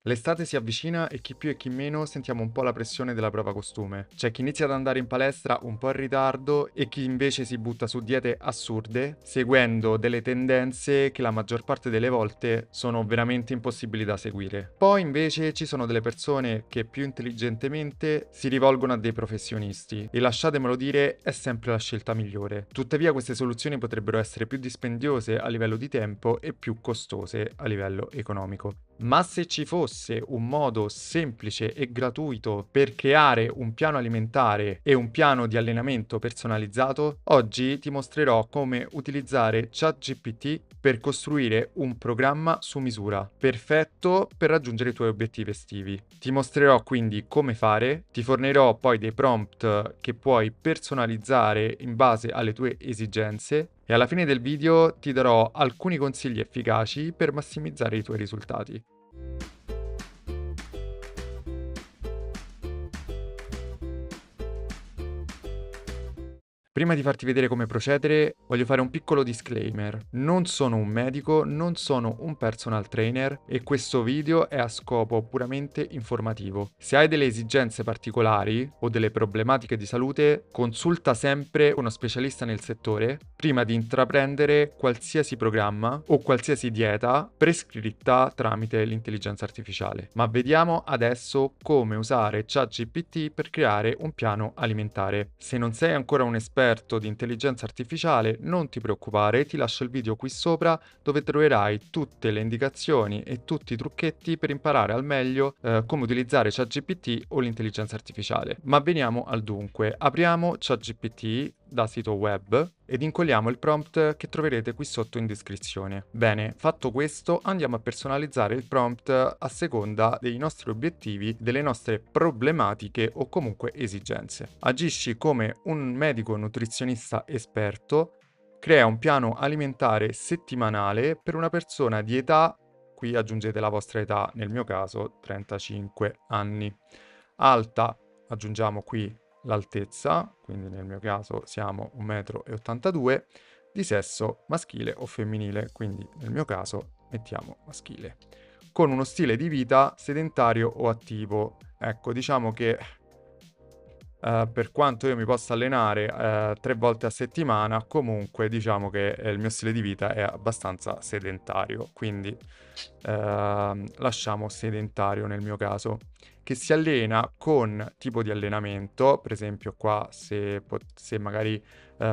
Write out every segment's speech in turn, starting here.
L'estate si avvicina e chi più e chi meno sentiamo un po' la pressione della prova costume. C'è chi inizia ad andare in palestra un po' in ritardo e chi invece si butta su diete assurde, seguendo delle tendenze che la maggior parte delle volte sono veramente impossibili da seguire. Poi invece ci sono delle persone che più intelligentemente si rivolgono a dei professionisti e lasciatemelo dire è sempre la scelta migliore. Tuttavia queste soluzioni potrebbero essere più dispendiose a livello di tempo e più costose a livello economico. Ma se ci fosse un modo semplice e gratuito per creare un piano alimentare e un piano di allenamento personalizzato, oggi ti mostrerò come utilizzare ChatGPT per costruire un programma su misura, perfetto per raggiungere i tuoi obiettivi estivi. Ti mostrerò quindi come fare, ti fornirò poi dei prompt che puoi personalizzare in base alle tue esigenze e alla fine del video ti darò alcuni consigli efficaci per massimizzare i tuoi risultati. Prima di farti vedere come procedere, voglio fare un piccolo disclaimer. Non sono un medico, non sono un personal trainer e questo video è a scopo puramente informativo. Se hai delle esigenze particolari o delle problematiche di salute, consulta sempre uno specialista nel settore prima di intraprendere qualsiasi programma o qualsiasi dieta prescritta tramite l'intelligenza artificiale. Ma vediamo adesso come usare ChatGPT per creare un piano alimentare. Se non sei ancora un esperto di intelligenza artificiale, non ti preoccupare, ti lascio il video qui sopra dove troverai tutte le indicazioni e tutti i trucchetti per imparare al meglio come utilizzare ChatGPT o l'intelligenza artificiale. Ma veniamo al dunque. Apriamo ChatGPT da sito web ed incolliamo il prompt che troverete qui sotto in descrizione. Bene, fatto questo, andiamo a personalizzare il prompt a seconda dei nostri obiettivi, delle nostre problematiche o comunque esigenze. Agisci come un medico nutrizionista esperto, crea un piano alimentare settimanale per una persona di età, qui aggiungete la vostra età, nel mio caso 35 anni, alta, aggiungiamo qui l'altezza, quindi nel mio caso siamo 1,82 m, di sesso maschile o femminile, quindi nel mio caso mettiamo maschile, con uno stile di vita sedentario o attivo. Ecco, diciamo che per quanto io mi possa allenare 3 volte a settimana, comunque diciamo che il mio stile di vita è abbastanza sedentario, quindi lasciamo sedentario nel mio caso, che si allena con tipo di allenamento, per esempio qua se magari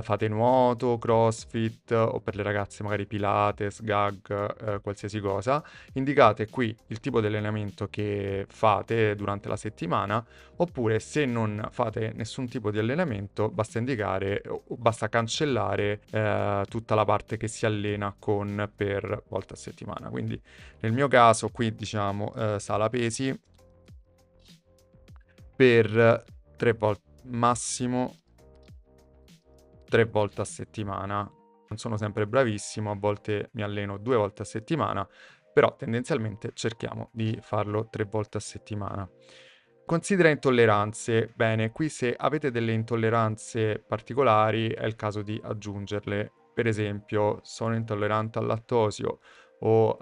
fate nuoto, crossfit o per le ragazze magari pilates, gag, qualsiasi cosa, indicate qui il tipo di allenamento che fate durante la settimana, oppure se non fate nessun tipo di allenamento basta indicare o basta cancellare tutta la parte che si allena con per volta a settimana. Quindi nel mio caso qui diciamo sala pesi per 3 volte, massimo 3 volte a settimana. Non sono sempre bravissimo, a volte mi alleno 2 volte a settimana, però tendenzialmente cerchiamo di farlo 3 volte a settimana. Considera intolleranze. Bene, qui se avete delle intolleranze particolari è il caso di aggiungerle. Per esempio, sono intollerante al lattosio o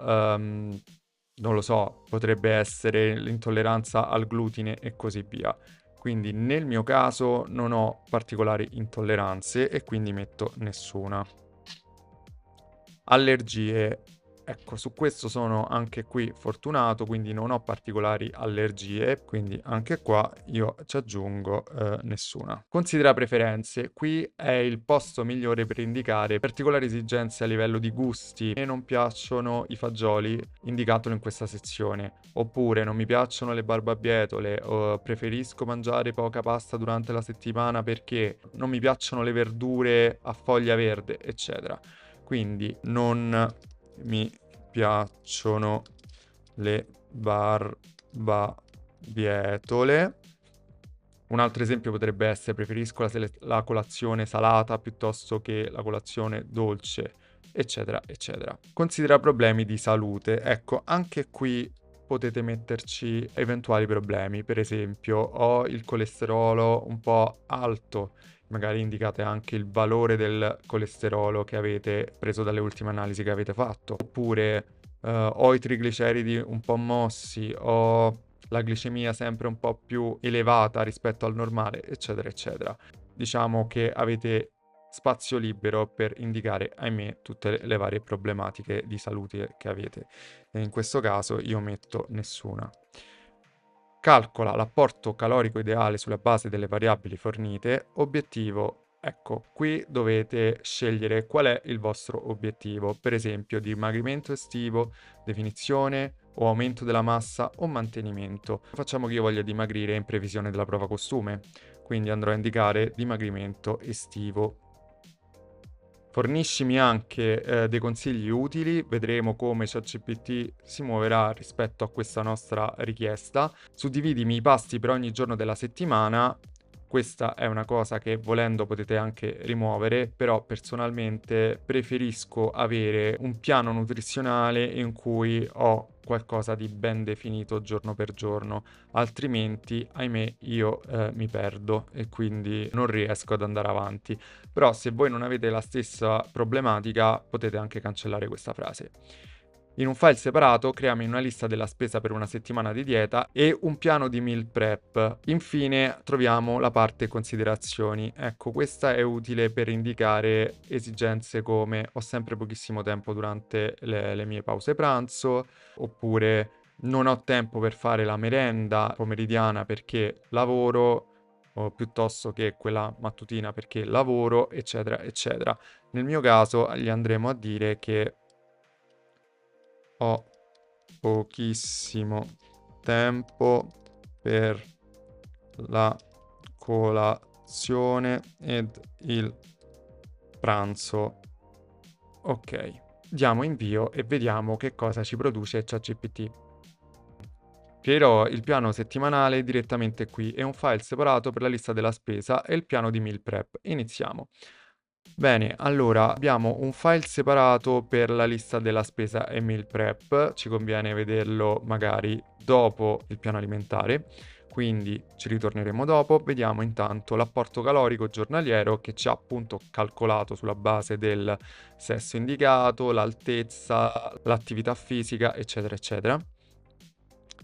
non lo so, potrebbe essere l'intolleranza al glutine e così via. Quindi nel mio caso non ho particolari intolleranze e quindi metto nessuna. Allergie. Ecco, su questo sono anche qui fortunato, quindi non ho particolari allergie, quindi anche qua io ci aggiungo nessuna. Considera preferenze. Qui è il posto migliore per indicare particolari esigenze a livello di gusti. A me non piacciono i fagioli, indicatelo in questa sezione. Oppure non mi piacciono le barbabietole, o preferisco mangiare poca pasta durante la settimana perché non mi piacciono le verdure a foglia verde, eccetera. Quindi non mi piacciono le barbabietole. Un altro esempio potrebbe essere preferisco la colazione salata piuttosto che la colazione dolce, eccetera, eccetera. Considera problemi di salute. Ecco, anche qui potete metterci eventuali problemi. Per esempio, ho il colesterolo un po' alto. Magari indicate anche il valore del colesterolo che avete preso dalle ultime analisi che avete fatto. Oppure ho i trigliceridi un po' mossi, ho la glicemia sempre un po' più elevata rispetto al normale, eccetera, eccetera. Diciamo che avete spazio libero per indicare, ahimè, tutte le varie problematiche di salute che avete. E in questo caso io metto nessuna. Calcola l'apporto calorico ideale sulla base delle variabili fornite. Obiettivo. Ecco, qui dovete scegliere qual è il vostro obiettivo, per esempio dimagrimento estivo, definizione o aumento della massa o mantenimento. Facciamo che io voglia dimagrire in previsione della prova costume, quindi andrò a indicare dimagrimento estivo. Forniscimi anche dei consigli utili, vedremo come ChatGPT si muoverà rispetto a questa nostra richiesta. Suddividimi i pasti per ogni giorno della settimana. Questa è una cosa che volendo potete anche rimuovere, però personalmente preferisco avere un piano nutrizionale in cui ho qualcosa di ben definito giorno per giorno, altrimenti, ahimè, io mi perdo e quindi non riesco ad andare avanti. Però se voi non avete la stessa problematica, potete anche cancellare questa frase. In un file separato creiamo una lista della spesa per una settimana di dieta e un piano di meal prep. Infine troviamo la parte considerazioni. Ecco, questa è utile per indicare esigenze come ho sempre pochissimo tempo durante le mie pause pranzo, oppure non ho tempo per fare la merenda pomeridiana perché lavoro, o piuttosto che quella mattutina perché lavoro, eccetera, eccetera. Nel mio caso gli andremo a dire che ho pochissimo tempo per la colazione ed il pranzo. Ok, diamo invio e vediamo che cosa ci produce ChatGPT. Creerò il piano settimanale direttamente qui e un file separato per la lista della spesa e il piano di meal prep. Iniziamo. Bene, allora abbiamo un file separato per la lista della spesa e meal prep, ci conviene vederlo magari dopo il piano alimentare, quindi ci ritorneremo dopo. Vediamo intanto l'apporto calorico giornaliero che ci ha appunto calcolato sulla base del sesso indicato, l'altezza, l'attività fisica, eccetera, eccetera.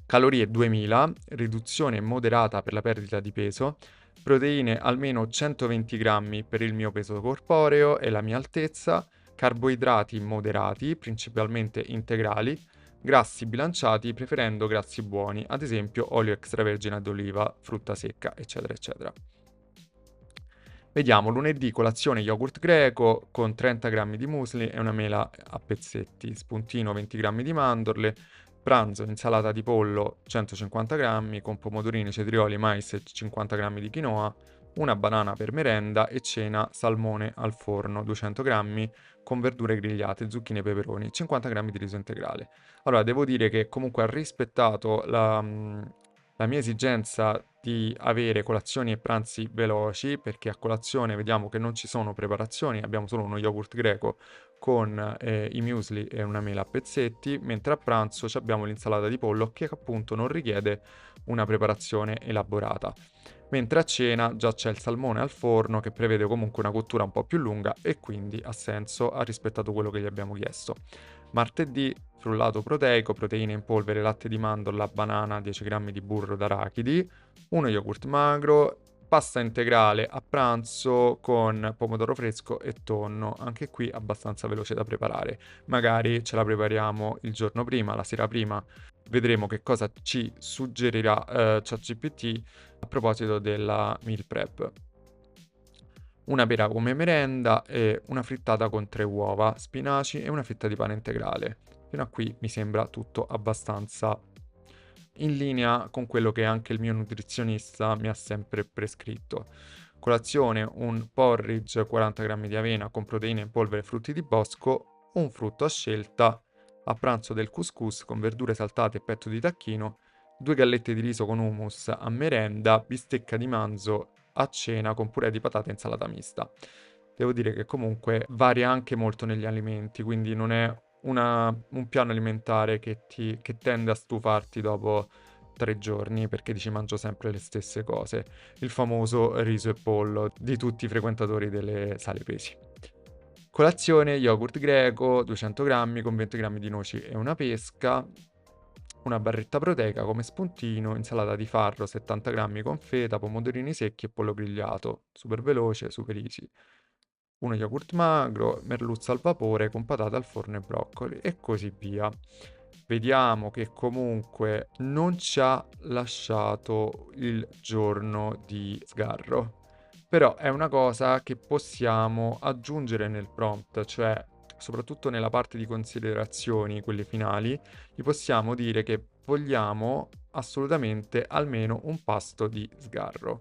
Calorie 2000, riduzione moderata per la perdita di peso, proteine almeno 120 grammi per il mio peso corporeo e la mia altezza, carboidrati moderati, principalmente integrali, grassi bilanciati preferendo grassi buoni, ad esempio olio extravergine d'oliva, frutta secca, eccetera, eccetera. Vediamo, lunedì colazione yogurt greco con 30 grammi di muesli e una mela a pezzetti, spuntino 20 grammi di mandorle, pranzo insalata di pollo 150 grammi con pomodorini, cetrioli, mais e 50 grammi di quinoa, una banana per merenda e cena salmone al forno 200 grammi con verdure grigliate, zucchine e peperoni, 50 grammi di riso integrale. Allora, devo dire che comunque ha rispettato la mia esigenza di avere colazioni e pranzi veloci, perché a colazione vediamo che non ci sono preparazioni, abbiamo solo uno yogurt greco con i muesli e una mela a pezzetti, mentre a pranzo abbiamo l'insalata di pollo che appunto non richiede una preparazione elaborata. Mentre a cena già c'è il salmone al forno che prevede comunque una cottura un po' più lunga e quindi ha senso, ha rispettato quello che gli abbiamo chiesto. Martedì frullato proteico, proteine in polvere, latte di mandorla, banana, 10 grammi di burro d'arachidi, uno yogurt magro, pasta integrale a pranzo con pomodoro fresco e tonno, anche qui abbastanza veloce da preparare. Magari ce la prepariamo il giorno prima, la sera prima, vedremo che cosa ci suggerirà ChatGPT a proposito della meal prep. Una pera come merenda e una frittata con 3 uova, spinaci e una fetta di pane integrale. Fino a qui mi sembra tutto abbastanza in linea con quello che anche il mio nutrizionista mi ha sempre prescritto. Colazione, un porridge 40 grammi di avena con proteine in polvere e frutti di bosco, un frutto a scelta, a pranzo del couscous con verdure saltate e petto di tacchino, 2 gallette di riso con hummus a merenda, bistecca di manzo a cena con purè di patate e insalata mista. Devo dire che comunque varia anche molto negli alimenti, quindi non è un piano alimentare che tende a stufarti dopo 3 giorni perché dici mangio sempre le stesse cose. Il famoso riso e pollo di tutti i frequentatori delle sale pesi. Colazione, yogurt greco, 200 grammi con 20 grammi di noci e una pesca, una barretta proteica come spuntino, insalata di farro 70 grammi con feta, pomodorini secchi e pollo grigliato, super veloce, super easy. Uno yogurt magro, merluzzo al vapore con patate al forno e broccoli e così via. Vediamo che comunque non ci ha lasciato il giorno di sgarro. Però è una cosa che possiamo aggiungere nel prompt, cioè soprattutto nella parte di considerazioni, quelle finali, gli possiamo dire che vogliamo assolutamente almeno un pasto di sgarro.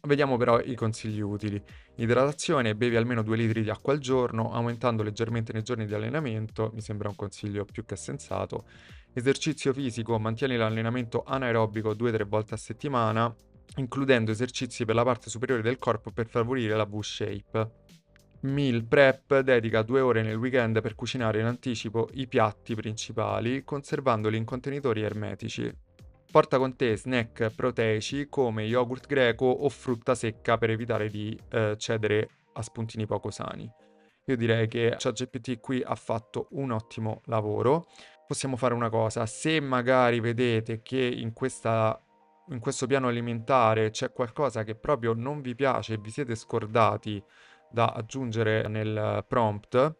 Vediamo però i consigli utili. Idratazione, bevi almeno 2 litri di acqua al giorno, aumentando leggermente nei giorni di allenamento, mi sembra un consiglio più che sensato. Esercizio fisico, mantieni l'allenamento anaerobico 2-3 volte a settimana, includendo esercizi per la parte superiore del corpo per favorire la V-shape. Meal prep, dedica 2 ore nel weekend per cucinare in anticipo i piatti principali, conservandoli in contenitori ermetici. Porta con te snack proteici come yogurt greco o frutta secca per evitare di cedere a spuntini poco sani. Io direi che ChatGPT qui ha fatto un ottimo lavoro. Possiamo fare una cosa, se magari vedete che in questo piano alimentare c'è qualcosa che proprio non vi piace e vi siete scordati da aggiungere nel prompt,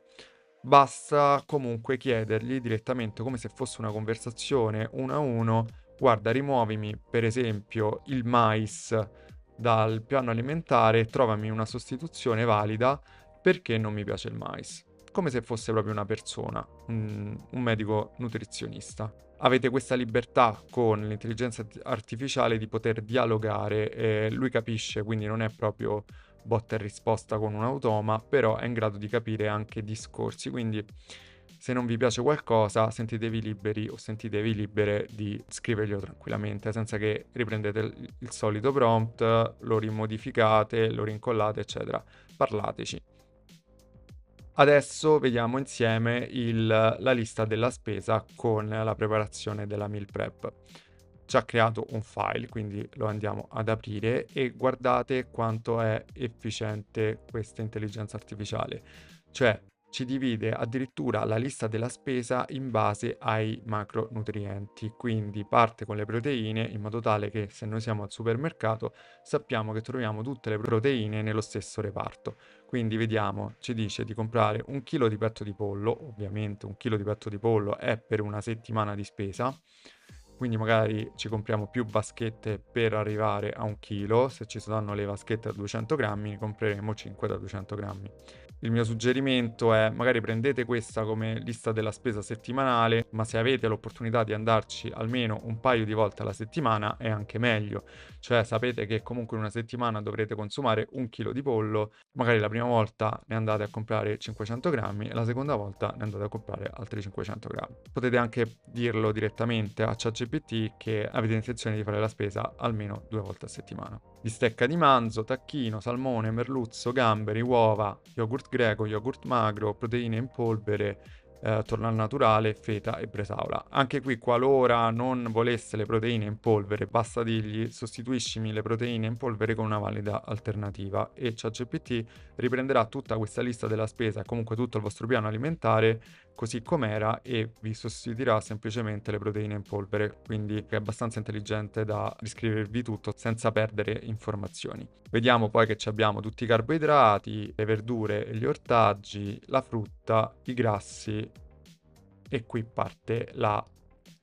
basta comunque chiedergli direttamente, come se fosse una conversazione uno a uno: guarda, rimuovimi per esempio il mais dal piano alimentare e trovami una sostituzione valida perché non mi piace il mais. Come se fosse proprio una persona, un medico nutrizionista. Avete questa libertà con l'intelligenza artificiale di poter dialogare e lui capisce, quindi non è proprio botta e risposta con un automa, però è in grado di capire anche discorsi, quindi se non vi piace qualcosa sentitevi liberi o sentitevi libere di scriverglielo tranquillamente senza che riprendete il solito prompt, lo rimodificate, lo rincollate, eccetera. Parlateci. Adesso vediamo insieme la lista della spesa con la preparazione della meal prep. Ci ha creato un file, quindi lo andiamo ad aprire e guardate quanto è efficiente questa intelligenza artificiale. Cioè ci divide addirittura la lista della spesa in base ai macronutrienti, quindi parte con le proteine in modo tale che se noi siamo al supermercato sappiamo che troviamo tutte le proteine nello stesso reparto. Quindi vediamo, ci dice di comprare 1 chilo di petto di pollo, ovviamente 1 chilo di petto di pollo è per una settimana di spesa, quindi magari ci compriamo più vaschette per arrivare a 1 chilo, se ci saranno le vaschette da 200 grammi ne compreremo 5 da 200 grammi. Il mio suggerimento è magari prendete questa come lista della spesa settimanale, ma se avete l'opportunità di andarci almeno un paio di volte alla settimana è anche meglio. Cioè sapete che comunque in una settimana dovrete consumare 1 chilo di pollo, magari la prima volta ne andate a comprare 500 grammi e la seconda volta ne andate a comprare altri 500 grammi. Potete anche dirlo direttamente a ChatGPT che avete intenzione di fare la spesa almeno 2 volte a settimana. Bistecca di manzo, tacchino, salmone, merluzzo, gamberi, uova, yogurt greco, yogurt magro, proteine in polvere, torno al naturale, feta e bresaola. Anche qui, qualora non volesse le proteine in polvere, basta dirgli sostituiscimi le proteine in polvere con una valida alternativa e ChatGPT riprenderà tutta questa lista della spesa e comunque tutto il vostro piano alimentare così com'era e vi sostituirà semplicemente le proteine in polvere, quindi è abbastanza intelligente da riscrivervi tutto senza perdere informazioni. Vediamo poi che abbiamo tutti i carboidrati, le verdure e gli ortaggi, la frutta, i grassi e qui parte la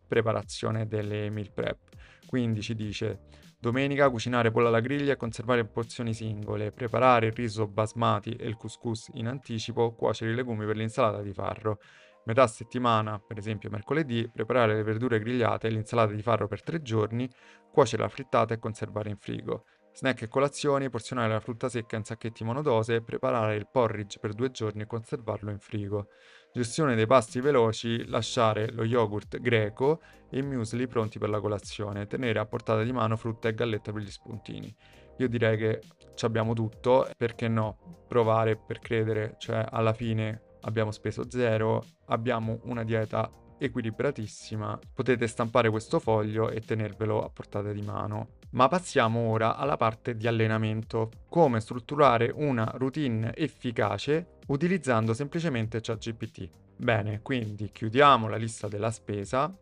preparazione delle meal prep. Quindi ci dice: domenica cucinare pollo alla griglia e conservare in porzioni singole, preparare il riso basmati e il couscous in anticipo, cuocere i legumi per l'insalata di farro. Metà settimana, per esempio mercoledì, preparare le verdure grigliate e l'insalata di farro per 3 giorni, cuocere la frittata e conservare in frigo. Snack e colazioni, porzionare la frutta secca in sacchetti monodose, preparare il porridge per 2 giorni e conservarlo in frigo. Gestione dei pasti veloci, lasciare lo yogurt greco e i muesli pronti per la colazione, tenere a portata di mano frutta e gallette per gli spuntini. Io direi che ci abbiamo tutto, perché no? Provare per credere, cioè alla fine abbiamo speso zero, abbiamo una dieta equilibratissima, potete stampare questo foglio e tenervelo a portata di mano. Ma passiamo ora alla parte di allenamento. Come strutturare una routine efficace utilizzando semplicemente ChatGPT. Bene, quindi chiudiamo la lista della spesa,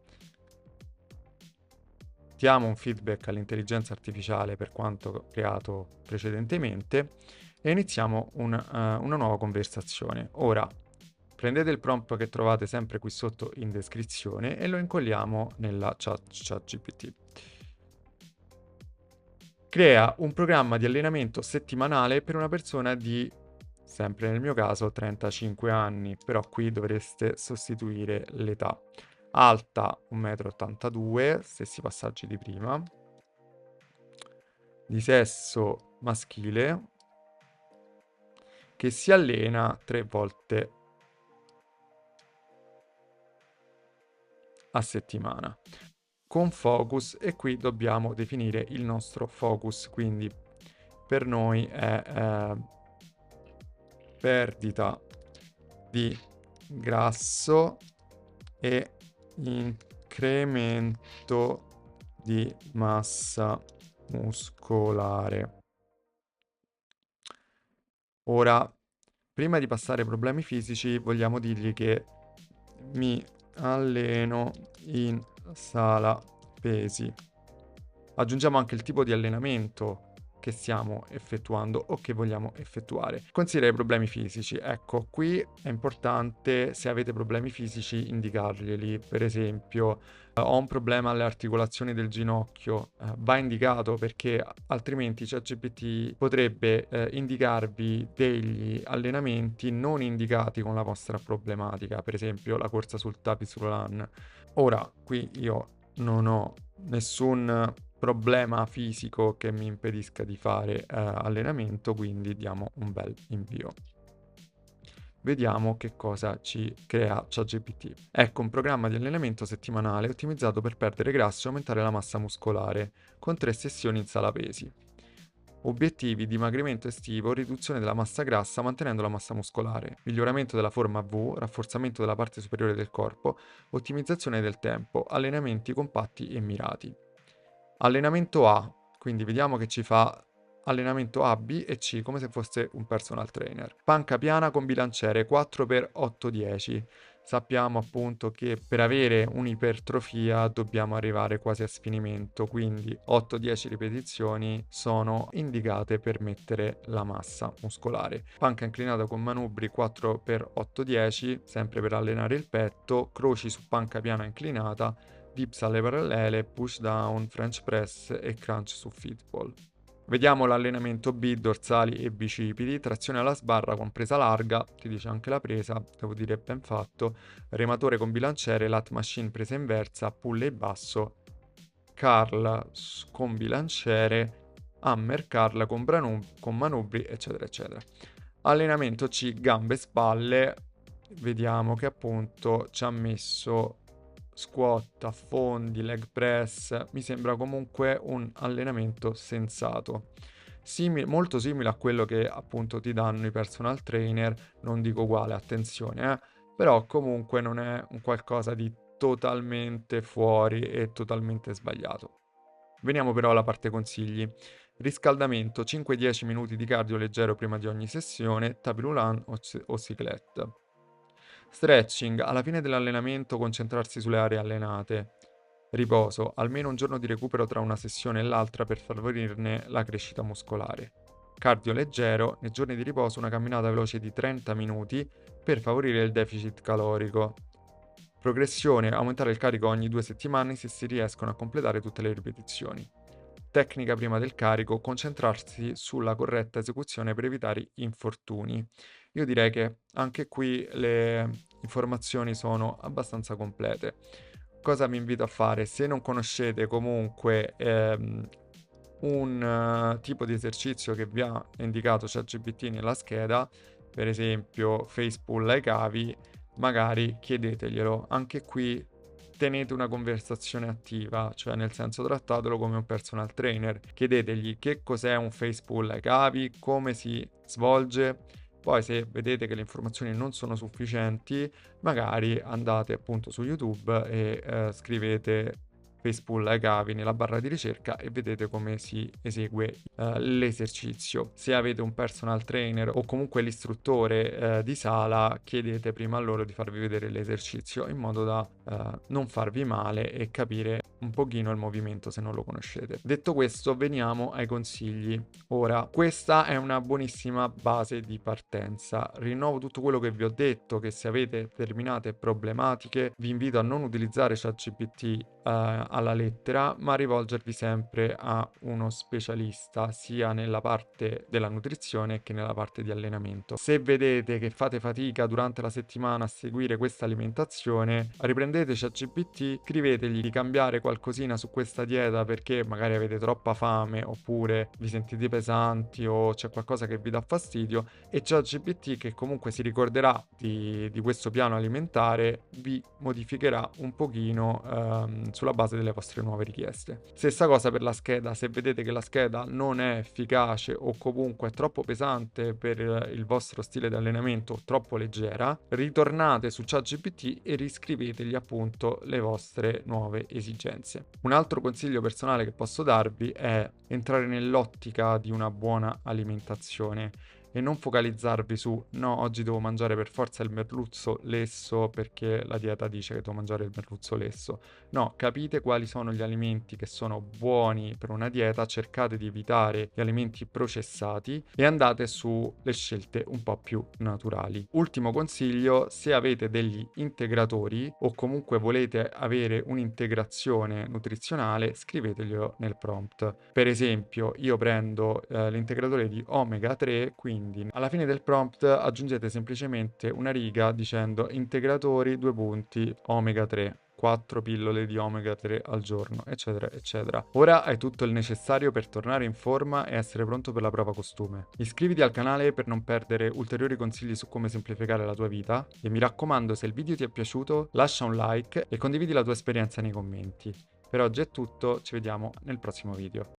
diamo un feedback all'intelligenza artificiale per quanto creato precedentemente e iniziamo una nuova conversazione. Ora, prendete il prompt che trovate sempre qui sotto in descrizione e lo incolliamo nella chat ChatGPT. Crea un programma di allenamento settimanale per una persona di, sempre nel mio caso, 35 anni, però qui dovreste sostituire l'età. Alta 1,82 m, stessi passaggi di prima, di sesso maschile, che si allena 3 volte a settimana, con focus, e qui dobbiamo definire il nostro focus, quindi per noi è perdita di grasso e incremento di massa muscolare. Ora, prima di passare ai problemi fisici, vogliamo dirgli che mi alleno in sala pesi. Aggiungiamo anche il tipo di allenamento che stiamo effettuando o che vogliamo effettuare. Considera i problemi fisici. Ecco, qui è importante, se avete problemi fisici, indicarglieli. Per esempio, ho un problema alle articolazioni del ginocchio, va indicato, perché altrimenti ChatGPT potrebbe indicarvi degli allenamenti non indicati con la vostra problematica, per esempio la corsa sul tapis roulant. Ora, qui io non ho nessun problema fisico che mi impedisca di fare allenamento, quindi diamo un bel invio. Vediamo che cosa ci crea ChatGPT. Ecco un programma di allenamento settimanale ottimizzato per perdere grasso e aumentare la massa muscolare, con 3 sessioni in sala pesi. Obiettivi: dimagrimento estivo, riduzione della massa grassa mantenendo la massa muscolare, miglioramento della forma V, rafforzamento della parte superiore del corpo, ottimizzazione del tempo, allenamenti compatti e mirati. Allenamento A, quindi vediamo che ci fa allenamento A, B e C come se fosse un personal trainer. Panca piana con bilanciere 4x8-10. Sappiamo appunto che per avere un'ipertrofia dobbiamo arrivare quasi a sfinimento, quindi 8-10 ripetizioni sono indicate per mettere la massa muscolare. Panca inclinata con manubri 4x8-10, sempre per allenare il petto, croci su panca piana inclinata, dips alle parallele, push down, French press e crunch su football. Vediamo l'allenamento B, dorsali e bicipiti, trazione alla sbarra con presa larga, ti dice anche la presa, devo dire ben fatto, rematore con bilanciere, lat machine presa inversa, pull e basso, curl con bilanciere, hammer curl con manubri, eccetera eccetera. Allenamento C, gambe e spalle, vediamo che appunto ci ha messo squat, affondi, leg press. Mi sembra comunque un allenamento sensato, molto simile a quello che appunto ti danno i personal trainer, non dico uguale, attenzione, però comunque non è un qualcosa di totalmente fuori e totalmente sbagliato. Veniamo però alla parte consigli. Riscaldamento: 5-10 minuti di cardio leggero prima di ogni sessione, tapis roulant o cyclette. Stretching: alla fine dell'allenamento concentrarsi sulle aree allenate. Riposo: almeno un giorno di recupero tra una sessione e l'altra per favorirne la crescita muscolare. Cardio leggero: nei giorni di riposo una camminata veloce di 30 minuti per favorire il deficit calorico. Progressione: aumentare il carico ogni 2 settimane se si riescono a completare tutte le ripetizioni. Tecnica prima del carico: concentrarsi sulla corretta esecuzione per evitare infortuni. Io direi che anche qui le informazioni sono abbastanza complete. Cosa vi invito a fare? Se non conoscete comunque un tipo di esercizio che vi ha indicato ChatGPT nella scheda, per esempio face pull ai cavi, magari chiedeteglielo. Anche qui tenete una conversazione attiva, cioè nel senso trattatelo come un personal trainer. Chiedetegli che cos'è un face pull ai cavi, come si svolge. Poi se vedete che le informazioni non sono sufficienti, magari andate appunto su YouTube e scrivete Facepull ai cavi nella barra di ricerca e vedete come si esegue l'esercizio. Se avete un personal trainer o comunque l'istruttore di sala, chiedete prima a loro di farvi vedere l'esercizio in modo da non farvi male e capire un pochino il movimento se non lo conoscete. Detto questo, veniamo ai consigli. Ora, questa è una buonissima base di partenza. Rinnovo tutto quello che vi ho detto, che se avete determinate problematiche vi invito a non utilizzare ChatGPT alla lettera, ma rivolgervi sempre a uno specialista sia nella parte della nutrizione che nella parte di allenamento. Se vedete che fate fatica durante la settimana a seguire questa alimentazione, riprendete ChatGPT, scrivetegli di cambiare qualcosina su questa dieta perché magari avete troppa fame oppure vi sentite pesanti o c'è qualcosa che vi dà fastidio, e ChatGPT, che comunque si ricorderà di questo piano alimentare, vi modificherà un pochino sulla base delle vostre nuove richieste. Stessa cosa per la scheda. Se vedete che la scheda non è efficace o comunque è troppo pesante per il vostro stile di allenamento, troppo leggera, ritornate su ChatGPT e riscrivetegli appunto le vostre nuove esigenze. Un altro consiglio personale che posso darvi è entrare nell'ottica di una buona alimentazione e non focalizzarvi su no, oggi devo mangiare per forza il merluzzo lesso perché la dieta dice che devo mangiare il merluzzo lesso. No, capite quali sono gli alimenti che sono buoni per una dieta, cercate di evitare gli alimenti processati e andate sulle scelte un po' più naturali. Ultimo consiglio: se avete degli integratori o comunque volete avere un'integrazione nutrizionale, scriveteglielo nel prompt. Per esempio, io prendo l'integratore di omega 3, quindi alla fine del prompt aggiungete semplicemente una riga dicendo integratori omega 3. 4 pillole di omega 3 al giorno, eccetera, eccetera. Ora hai tutto il necessario per tornare in forma e essere pronto per la prova costume. Iscriviti al canale per non perdere ulteriori consigli su come semplificare la tua vita e mi raccomando, se il video ti è piaciuto, lascia un like e condividi la tua esperienza nei commenti. Per oggi è tutto, ci vediamo nel prossimo video.